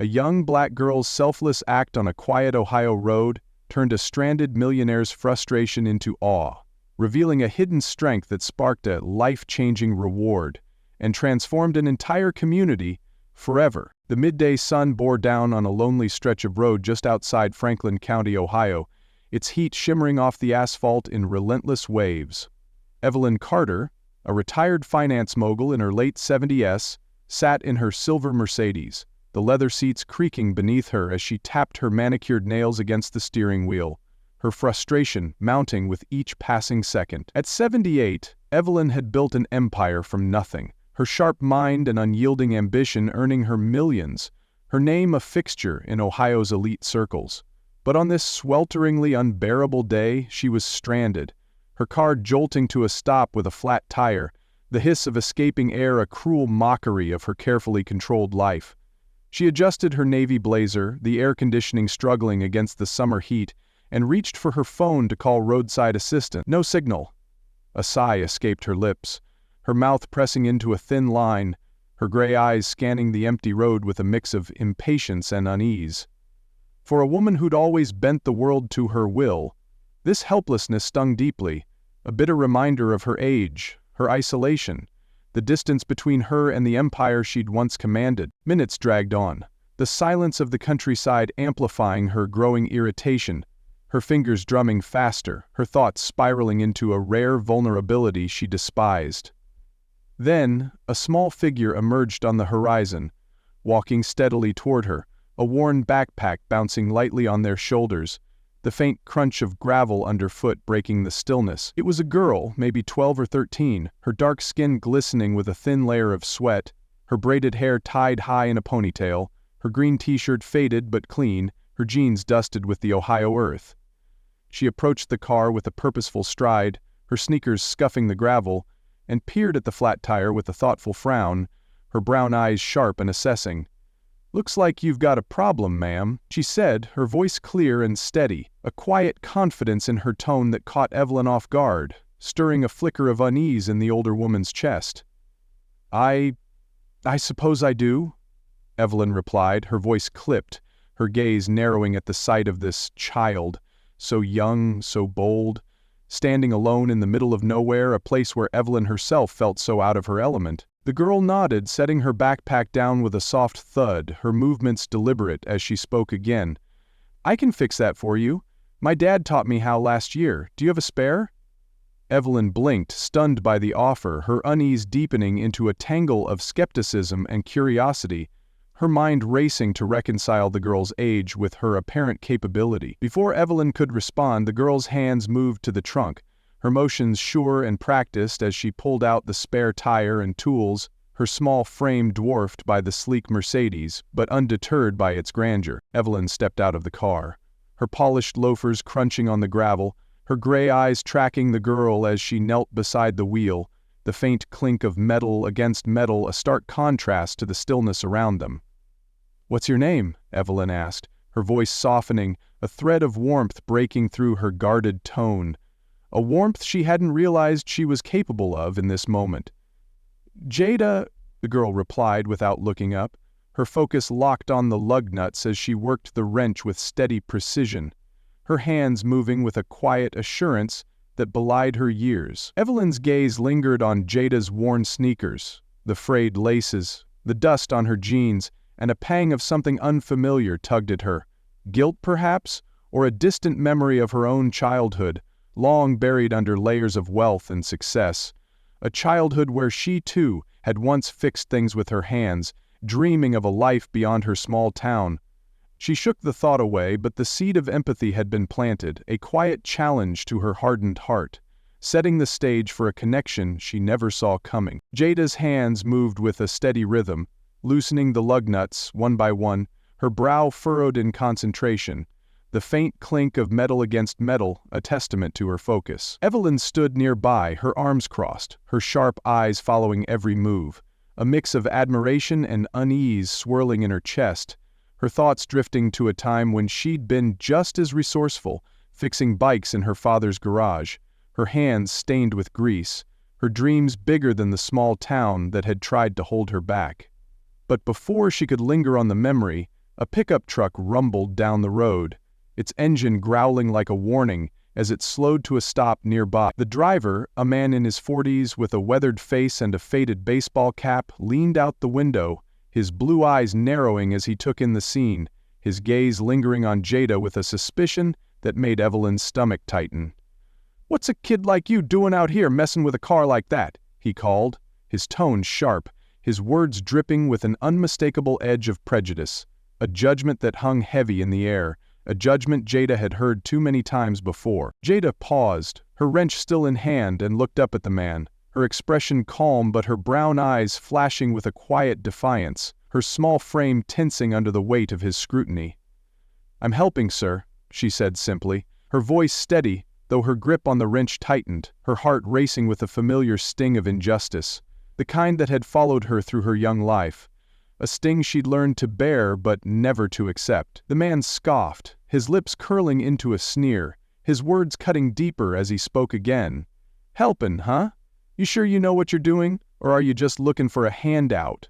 A young black girl's selfless act on a quiet Ohio road turned a stranded millionaire's frustration into awe, revealing a hidden strength that sparked a life-changing reward and transformed an entire community forever. The midday sun bore down on a lonely stretch of road just outside Franklin County, Ohio, its heat shimmering off the asphalt in relentless waves. Evelyn Carter, a retired finance mogul in her late 70s, sat in her silver Mercedes, the leather seats creaking beneath her as she tapped her manicured nails against the steering wheel, her frustration mounting with each passing second. At 78, Evelyn had built an empire from nothing, her sharp mind and unyielding ambition earning her millions, her name a fixture in Ohio's elite circles. But on this swelteringly unbearable day, she was stranded, her car jolting to a stop with a flat tire, the hiss of escaping air a cruel mockery of her carefully controlled life. She adjusted her navy blazer, the air conditioning struggling against the summer heat, and reached for her phone to call roadside assistance. No signal. A sigh escaped her lips, her mouth pressing into a thin line, her gray eyes scanning the empty road with a mix of impatience and unease. For a woman who'd always bent the world to her will, this helplessness stung deeply, a bitter reminder of her age, her isolation, the distance between her and the empire she'd once commanded. Minutes dragged on, the silence of the countryside amplifying her growing irritation, her fingers drumming faster, her thoughts spiraling into a rare vulnerability she despised. Then, a small figure emerged on the horizon, walking steadily toward her, a worn backpack bouncing lightly on their shoulders, the faint crunch of gravel underfoot breaking the stillness. It was a girl, maybe 12 or 13, her dark skin glistening with a thin layer of sweat, her braided hair tied high in a ponytail, her green t-shirt faded but clean, her jeans dusted with the Ohio earth. She approached the car with a purposeful stride, her sneakers scuffing the gravel, and peered at the flat tire with a thoughtful frown, her brown eyes sharp and assessing. "Looks like you've got a problem, ma'am," she said, her voice clear and steady, a quiet confidence in her tone that caught Evelyn off guard, stirring a flicker of unease in the older woman's chest. I suppose I do," Evelyn replied, her voice clipped, her gaze narrowing at the sight of this child, so young, so bold, standing alone in the middle of nowhere, a place where Evelyn herself felt so out of her element. The girl nodded, setting her backpack down with a soft thud, her movements deliberate as she spoke again. "I can fix that for you. My dad taught me how last year. Do you have a spare?" Evelyn blinked, stunned by the offer, her unease deepening into a tangle of skepticism and curiosity, her mind racing to reconcile the girl's age with her apparent capability. Before Evelyn could respond, the girl's hands moved to the trunk, her motions sure and practiced as she pulled out the spare tire and tools, her small frame dwarfed by the sleek Mercedes, but undeterred by its grandeur. Evelyn stepped out of the car, her polished loafers crunching on the gravel, her gray eyes tracking the girl as she knelt beside the wheel, the faint clink of metal against metal a stark contrast to the stillness around them. "What's your name?" Evelyn asked, her voice softening, a thread of warmth breaking through her guarded tone, a warmth she hadn't realized she was capable of in this moment. "Jada," the girl replied without looking up, her focus locked on the lug nuts as she worked the wrench with steady precision, her hands moving with a quiet assurance that belied her years. Evelyn's gaze lingered on Jada's worn sneakers, the frayed laces, the dust on her jeans, and a pang of something unfamiliar tugged at her. Guilt, perhaps, or a distant memory of her own childhood, long buried under layers of wealth and success. A childhood where she, too, had once fixed things with her hands, dreaming of a life beyond her small town. She shook the thought away, but the seed of empathy had been planted, a quiet challenge to her hardened heart, setting the stage for a connection she never saw coming. Jada's hands moved with a steady rhythm, loosening the lug nuts one by one, her brow furrowed in concentration, the faint clink of metal against metal a testament to her focus. Evelyn stood nearby, her arms crossed, her sharp eyes following every move, a mix of admiration and unease swirling in her chest, her thoughts drifting to a time when she'd been just as resourceful, fixing bikes in her father's garage, her hands stained with grease, her dreams bigger than the small town that had tried to hold her back. But before she could linger on the memory, A pickup truck rumbled down the road, its engine growling like a warning as it slowed to a stop nearby. The driver, a man in his 40s with a weathered face and a faded baseball cap, leaned out the window, his blue eyes narrowing as he took in the scene, his gaze lingering on Jada with a suspicion that made Evelyn's stomach tighten. "What's a kid like you doing out here messing with a car like that?" he called, his tone sharp, his words dripping with an unmistakable edge of prejudice, a judgment that hung heavy in the air, a judgment Jada had heard too many times before. Jada paused, her wrench still in hand, and looked up at the man, her expression calm but her brown eyes flashing with a quiet defiance, her small frame tensing under the weight of his scrutiny. "I'm helping, sir," she said simply, her voice steady, though her grip on the wrench tightened, her heart racing with a familiar sting of injustice, the kind that had followed her through her young life, a sting she'd learned to bear but never to accept. The man scoffed, his lips curling into a sneer, his words cutting deeper as he spoke again. "Helpin', huh? You sure you know what you're doing, or are you just looking for a handout?"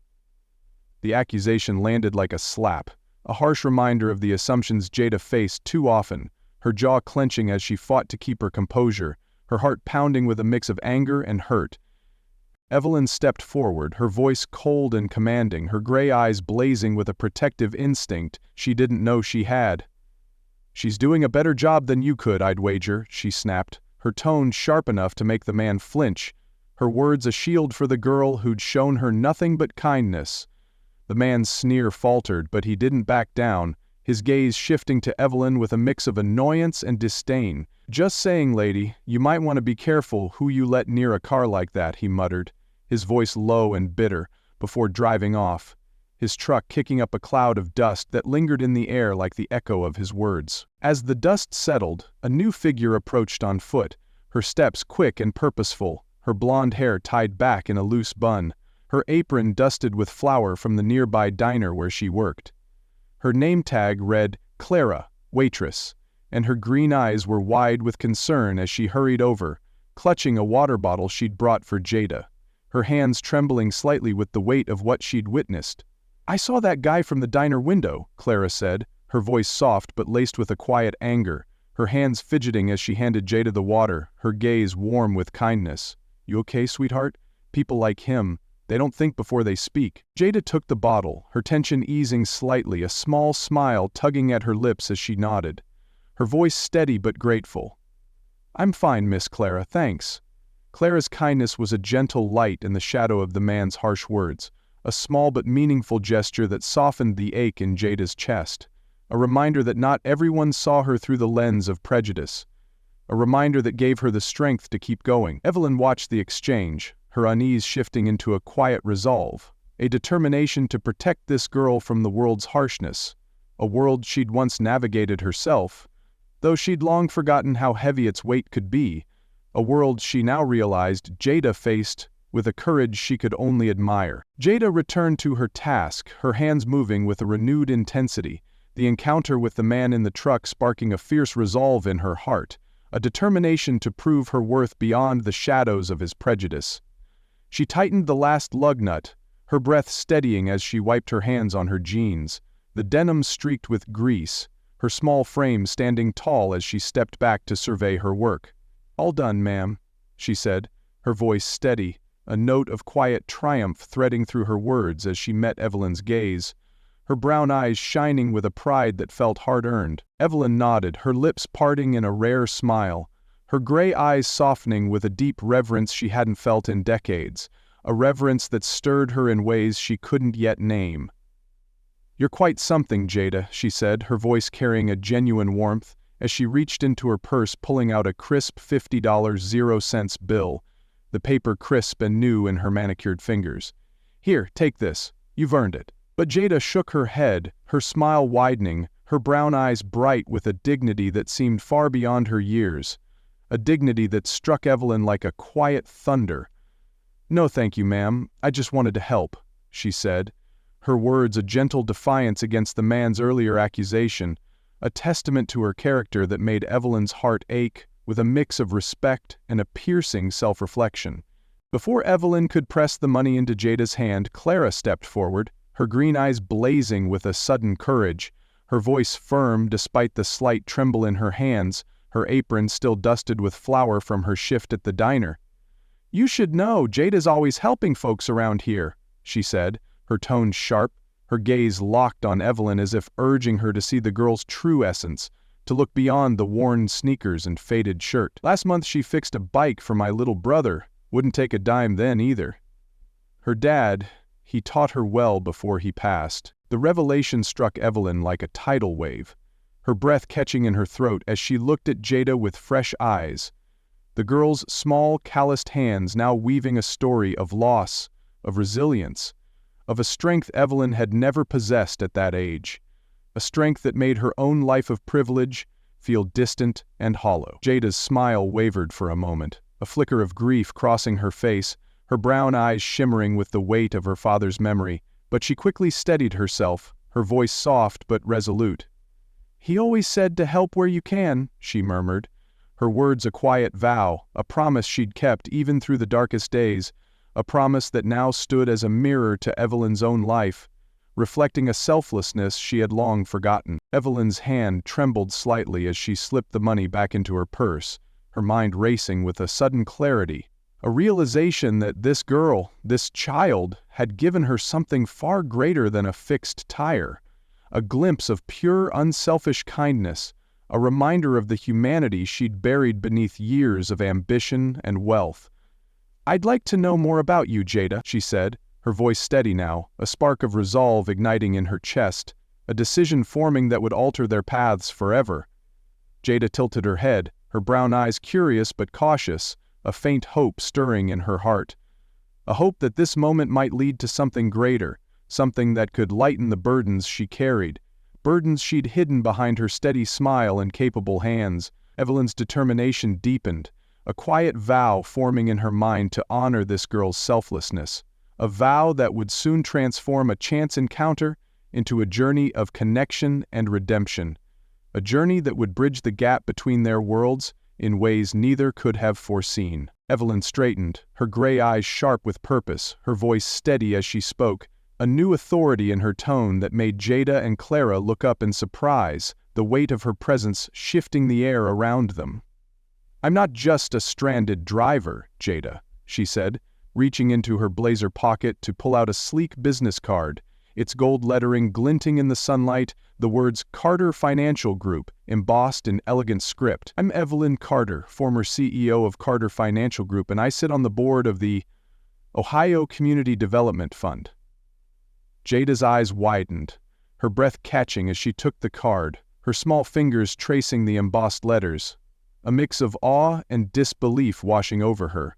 The accusation landed like a slap, a harsh reminder of the assumptions Jada faced too often, her jaw clenching as she fought to keep her composure, her heart pounding with a mix of anger and hurt. Evelyn stepped forward, her voice cold and commanding, her gray eyes blazing with a protective instinct she didn't know she had. "She's doing a better job than you could, I'd wager," she snapped, her tone sharp enough to make the man flinch, her words a shield for the girl who'd shown her nothing but kindness. The man's sneer faltered, but he didn't back down, his gaze shifting to Evelyn with a mix of annoyance and disdain. "Just saying, lady, you might want to be careful who you let near a car like that," he muttered, his voice low and bitter, before driving off, his truck kicking up a cloud of dust that lingered in the air like the echo of his words. As the dust settled, a new figure approached on foot, her steps quick and purposeful, her blonde hair tied back in a loose bun, her apron dusted with flour from the nearby diner where she worked. Her name tag read, "Clara, waitress," and her green eyes were wide with concern as she hurried over, clutching a water bottle she'd brought for Jada, her hands trembling slightly with the weight of what she'd witnessed. "I saw that guy from the diner window," Clara said, her voice soft but laced with a quiet anger, her hands fidgeting as she handed Jada the water, her gaze warm with kindness. "You okay, sweetheart? People like him, they don't think before they speak." Jada took the bottle, her tension easing slightly, a small smile tugging at her lips as she nodded, her voice steady but grateful. "I'm fine, Miss Clara, thanks." Clara's kindness was a gentle light in the shadow of the man's harsh words, a small but meaningful gesture that softened the ache in Jada's chest, a reminder that not everyone saw her through the lens of prejudice, a reminder that gave her the strength to keep going. Evelyn watched the exchange, her unease shifting into a quiet resolve, a determination to protect this girl from the world's harshness, a world she'd once navigated herself, though she'd long forgotten how heavy its weight could be, a world she now realized Jada faced with a courage she could only admire. Jada returned to her task, her hands moving with a renewed intensity, the encounter with the man in the truck sparking a fierce resolve in her heart, a determination to prove her worth beyond the shadows of his prejudice. She tightened the last lug nut, her breath steadying as she wiped her hands on her jeans, the denim streaked with grease, her small frame standing tall as she stepped back to survey her work. "All done, ma'am," she said, her voice steady, a note of quiet triumph threading through her words as she met Evelyn's gaze, her brown eyes shining with a pride that felt hard-earned. Evelyn nodded, her lips parting in a rare smile, her gray eyes softening with a deep reverence she hadn't felt in decades, a reverence that stirred her in ways she couldn't yet name. "You're quite something, Jada," she said, her voice carrying a genuine warmth, as she reached into her purse pulling out a crisp $50 0-cent bill, the paper crisp and new in her manicured fingers. "Here, take this. You've earned it." But Jada shook her head, her smile widening, her brown eyes bright with a dignity that seemed far beyond her years, a dignity that struck Evelyn like a quiet thunder. "No thank you, ma'am, I just wanted to help," she said, her words a gentle defiance against the man's earlier accusation, a testament to her character that made Evelyn's heart ache with a mix of respect and a piercing self-reflection. Before Evelyn could press the money into Jada's hand, Clara stepped forward, her green eyes blazing with a sudden courage, her voice firm despite the slight tremble in her hands, her apron still dusted with flour from her shift at the diner. "You should know, Jada's always helping folks around here," she said, her tone sharp, her gaze locked on Evelyn as if urging her to see the girl's true essence, to look beyond the worn sneakers and faded shirt. "Last month she fixed a bike for my little brother. Wouldn't take a dime then either." Her dad, he taught her well before he passed. The revelation struck Evelyn like a tidal wave, her breath catching in her throat as she looked at Jada with fresh eyes. The girl's small, calloused hands now weaving a story of loss, of resilience, of a strength Evelyn had never possessed at that age, a strength that made her own life of privilege feel distant and hollow. Jada's smile wavered for a moment, a flicker of grief crossing her face, her brown eyes shimmering with the weight of her father's memory, but she quickly steadied herself, her voice soft but resolute. "He always said to help where you can," she murmured, her words a quiet vow, a promise she'd kept even through the darkest days, a promise that now stood as a mirror to Evelyn's own life, reflecting a selflessness she had long forgotten. Evelyn's hand trembled slightly as she slipped the money back into her purse, her mind racing with a sudden clarity, a realization that this girl, this child, had given her something far greater than a fixed tire, a glimpse of pure, unselfish kindness, a reminder of the humanity she'd buried beneath years of ambition and wealth. "I'd like to know more about you, Jada," she said, her voice steady now, a spark of resolve igniting in her chest, a decision forming that would alter their paths forever. Jada tilted her head, her brown eyes curious but cautious, a faint hope stirring in her heart. A hope that this moment might lead to something greater, something that could lighten the burdens she carried, burdens she'd hidden behind her steady smile and capable hands. Evelyn's determination deepened, a quiet vow forming in her mind to honor this girl's selflessness, a vow that would soon transform a chance encounter into a journey of connection and redemption, a journey that would bridge the gap between their worlds in ways neither could have foreseen. Evelyn straightened, her gray eyes sharp with purpose, her voice steady as she spoke, a new authority in her tone that made Jada and Clara look up in surprise, the weight of her presence shifting the air around them. "I'm not just a stranded driver, Jada," she said, reaching into her blazer pocket to pull out a sleek business card, its gold lettering glinting in the sunlight, the words Carter Financial Group embossed in elegant script. "I'm Evelyn Carter, former CEO of Carter Financial Group, and I sit on the board of the Ohio Community Development Fund." Jada's eyes widened, her breath catching as she took the card, her small fingers tracing the embossed letters, a mix of awe and disbelief washing over her,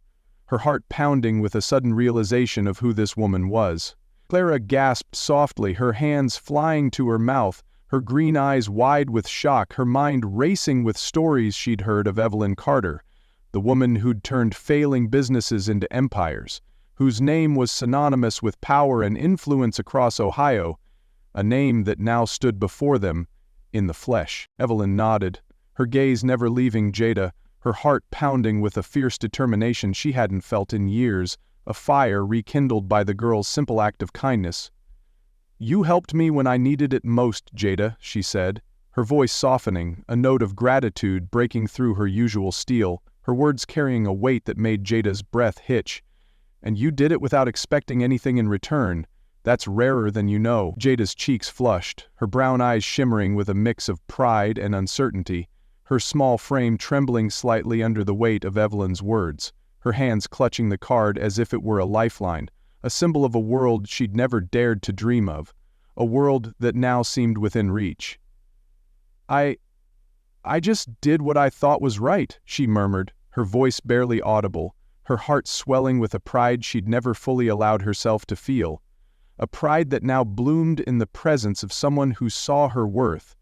her heart pounding with a sudden realization of who this woman was. Clara gasped softly, her hands flying to her mouth, her green eyes wide with shock, her mind racing with stories she'd heard of Evelyn Carter, the woman who'd turned failing businesses into empires, whose name was synonymous with power and influence across Ohio, a name that now stood before them in the flesh. Evelyn nodded, her gaze never leaving Jada, her heart pounding with a fierce determination she hadn't felt in years, a fire rekindled by the girl's simple act of kindness. "You helped me when I needed it most, Jada," she said, her voice softening, a note of gratitude breaking through her usual steel, her words carrying a weight that made Jada's breath hitch. "And you did it without expecting anything in return. That's rarer than you know." Jada's cheeks flushed, her brown eyes shimmering with a mix of pride and uncertainty, her small frame trembling slightly under the weight of Evelyn's words, her hands clutching the card as if it were a lifeline, a symbol of a world she'd never dared to dream of, a world that now seemed within reach. I just did what I thought was right," she murmured, her voice barely audible, her heart swelling with a pride she'd never fully allowed herself to feel, a pride that now bloomed in the presence of someone who saw her worth,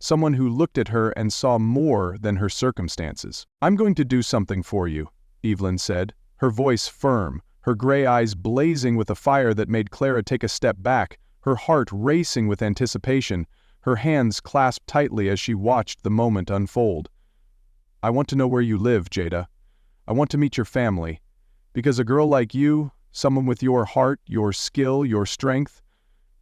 someone who looked at her and saw more than her circumstances. "I'm going to do something for you," Evelyn said, her voice firm, her gray eyes blazing with a fire that made Clara take a step back, her heart racing with anticipation, her hands clasped tightly as she watched the moment unfold. "I want to know where you live, Jada. I want to meet your family. Because a girl like you, someone with your heart, your skill, your strength,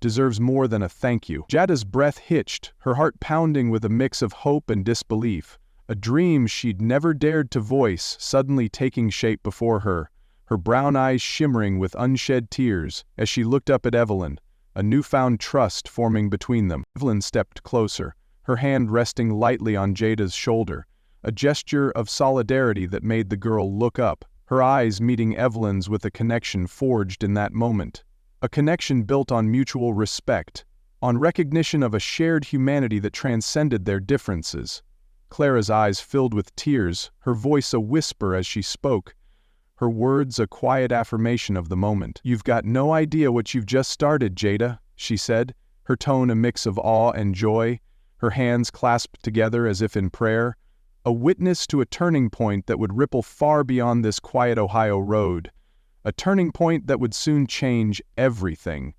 deserves more than a thank you." Jada's breath hitched, her heart pounding with a mix of hope and disbelief. A dream she'd never dared to voice suddenly taking shape before her, her brown eyes shimmering with unshed tears as she looked up at Evelyn, a newfound trust forming between them. Evelyn stepped closer, her hand resting lightly on Jada's shoulder, a gesture of solidarity that made the girl look up, her eyes meeting Evelyn's with a connection forged in that moment. A connection built on mutual respect, on recognition of a shared humanity that transcended their differences. Clara's eyes filled with tears, her voice a whisper as she spoke, her words a quiet affirmation of the moment. "You've got no idea what you've just started, Jada," she said, her tone a mix of awe and joy, her hands clasped together as if in prayer, a witness to a turning point that would ripple far beyond this quiet Ohio road, a turning point that would soon change everything.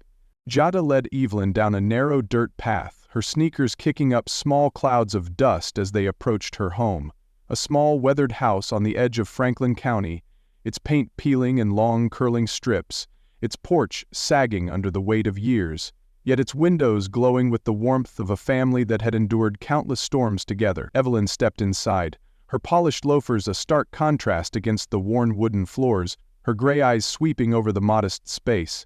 Jada led Evelyn down a narrow dirt path, her sneakers kicking up small clouds of dust as they approached her home, a small weathered house on the edge of Franklin County, its paint peeling in long curling strips, its porch sagging under the weight of years, yet its windows glowing with the warmth of a family that had endured countless storms together. Evelyn stepped inside, her polished loafers a stark contrast against the worn wooden floors, her gray eyes sweeping over the modest space.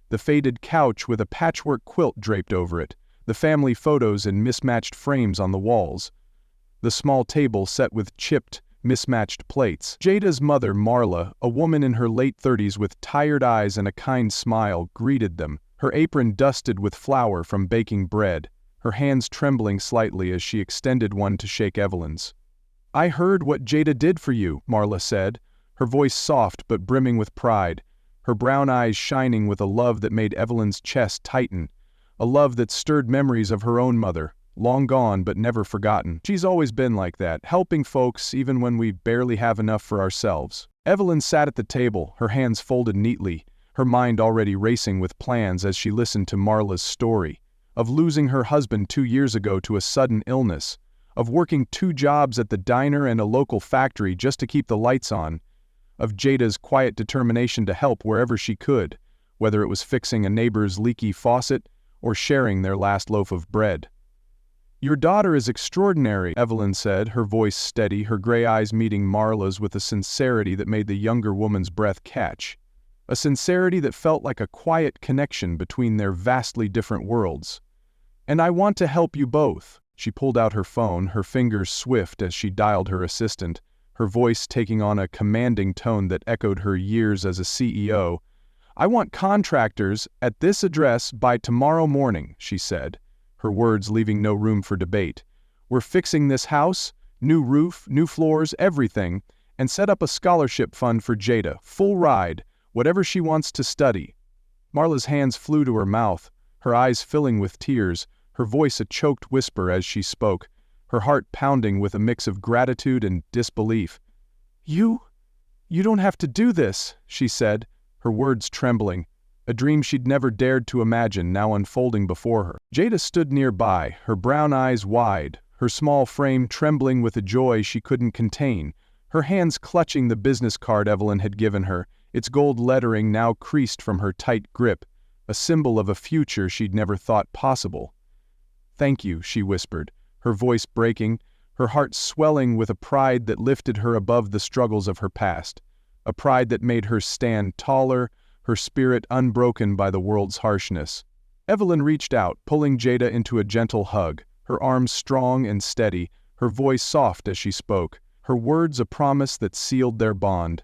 The faded couch with a patchwork quilt draped over it, the family photos in mismatched frames on the walls, the small table set with chipped, mismatched plates. Jada's mother, Marla, a woman in her late 30s with tired eyes and a kind smile, greeted them, her apron dusted with flour from baking bread, her hands trembling slightly as she extended one to shake Evelyn's. "I heard what Jada did for you," Marla said, her voice soft but brimming with pride, her brown eyes shining with a love that made Evelyn's chest tighten, a love that stirred memories of her own mother, long gone but never forgotten. "She's always been like that, helping folks even when we barely have enough for ourselves." Evelyn sat at the table, her hands folded neatly, her mind already racing with plans as she listened to Marla's story, of losing her husband 2 years ago to a sudden illness, of working 2 jobs at the diner and a local factory just to keep the lights on, of Jada's quiet determination to help wherever she could, whether it was fixing a neighbor's leaky faucet or sharing their last loaf of bread. "Your daughter is extraordinary," Evelyn said, her voice steady, her gray eyes meeting Marla's with a sincerity that made the younger woman's breath catch. A sincerity that felt like a quiet connection between their vastly different worlds. "And I want to help you both." She pulled out her phone, her fingers swift as she dialed her assistant, her voice taking on a commanding tone that echoed her years as a CEO. "I want contractors at this address by tomorrow morning," she said, her words leaving no room for debate. "We're fixing this house, new roof, new floors, everything, and set up a scholarship fund for Jada, full ride, whatever she wants to study." Marla's hands flew to her mouth, her eyes filling with tears, her voice a choked whisper as she spoke, her heart pounding with a mix of gratitude and disbelief. You don't have to do this," she said, her words trembling, a dream she'd never dared to imagine now unfolding before her. Jada stood nearby, her brown eyes wide, her small frame trembling with a joy she couldn't contain, her hands clutching the business card Evelyn had given her, its gold lettering now creased from her tight grip, a symbol of a future she'd never thought possible. "Thank you," she whispered, her voice breaking, her heart swelling with a pride that lifted her above the struggles of her past, a pride that made her stand taller, her spirit unbroken by the world's harshness. Evelyn reached out, pulling Jada into a gentle hug, her arms strong and steady, her voice soft as she spoke, her words a promise that sealed their bond.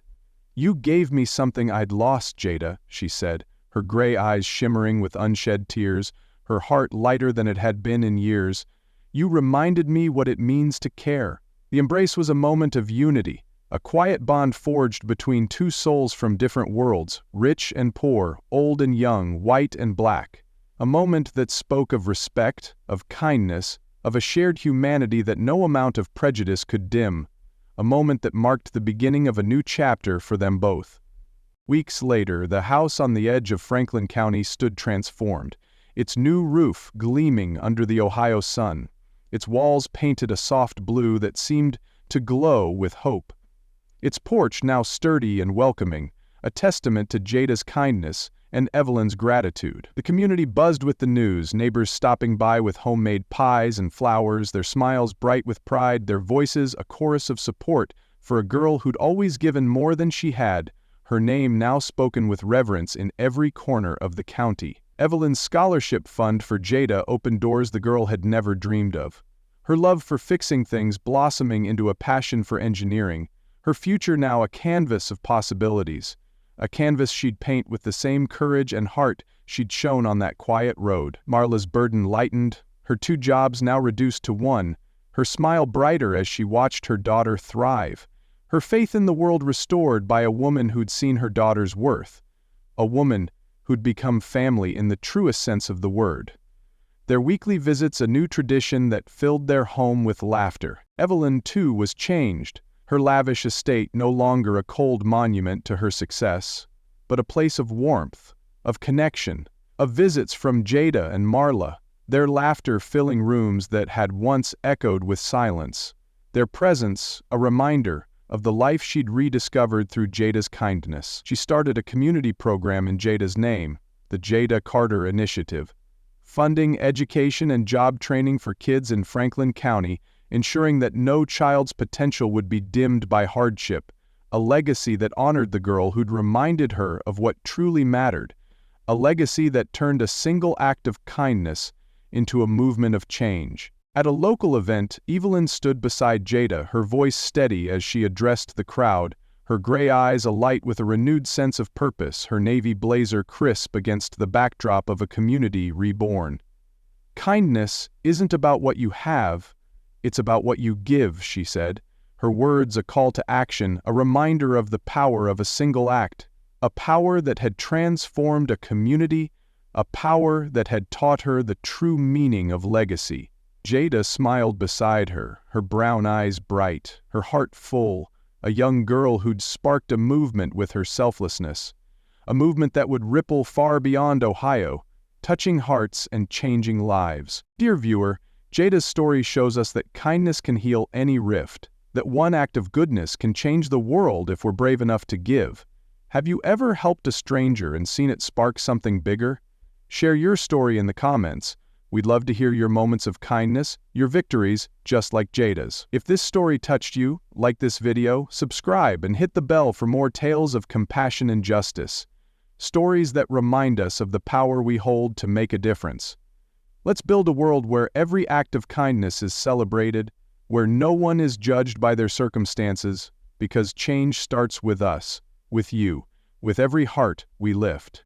"You gave me something I'd lost, Jada," she said, her gray eyes shimmering with unshed tears, her heart lighter than it had been in years. "You reminded me what it means to care." The embrace was a moment of unity, a quiet bond forged between 2 souls from different worlds, rich and poor, old and young, white and black. A moment that spoke of respect, of kindness, of a shared humanity that no amount of prejudice could dim. A moment that marked the beginning of a new chapter for them both. Weeks later, the house on the edge of Franklin County stood transformed, its new roof gleaming under the Ohio sun, its walls painted a soft blue that seemed to glow with hope. Its porch now sturdy and welcoming, a testament to Jada's kindness, and Evelyn's gratitude. The community buzzed with the news, neighbors stopping by with homemade pies and flowers, their smiles bright with pride, their voices a chorus of support for a girl who'd always given more than she had, her name now spoken with reverence in every corner of the county. Evelyn's scholarship fund for Jada opened doors the girl had never dreamed of. Her love for fixing things blossoming into a passion for engineering, her future now a canvas of possibilities. A canvas she'd paint with the same courage and heart she'd shown on that quiet road. Marla's burden lightened, her 2 jobs now reduced to 1, her smile brighter as she watched her daughter thrive, her faith in the world restored by a woman who'd seen her daughter's worth, a woman who'd become family in the truest sense of the word. Their weekly visits a new tradition that filled their home with laughter. Evelyn, too, was changed. Her lavish estate no longer a cold monument to her success, but a place of warmth, of connection, of visits from Jada and Marla, their laughter filling rooms that had once echoed with silence, their presence a reminder of the life she'd rediscovered through Jada's kindness. She started a community program in Jada's name, the Jada Carter Initiative, funding education and job training for kids in Franklin County, ensuring that no child's potential would be dimmed by hardship, a legacy that honored the girl who'd reminded her of what truly mattered, a legacy that turned a single act of kindness into a movement of change. At a local event, Evelyn stood beside Jada, her voice steady as she addressed the crowd, her gray eyes alight with a renewed sense of purpose, her navy blazer crisp against the backdrop of a community reborn. "Kindness isn't about what you have, it's about what you give," she said, her words a call to action, a reminder of the power of a single act, a power that had transformed a community, a power that had taught her the true meaning of legacy. Jada smiled beside her, her brown eyes bright, her heart full, a young girl who'd sparked a movement with her selflessness, a movement that would ripple far beyond Ohio, touching hearts and changing lives. Dear viewer, Jada's story shows us that kindness can heal any rift, that one act of goodness can change the world if we're brave enough to give. Have you ever helped a stranger and seen it spark something bigger? Share your story in the comments. We'd love to hear your moments of kindness, your victories, just like Jada's. If this story touched you, like this video, subscribe and hit the bell for more tales of compassion and justice. Stories that remind us of the power we hold to make a difference. Let's build a world where every act of kindness is celebrated, where no one is judged by their circumstances, because change starts with us, with you, with every heart we lift.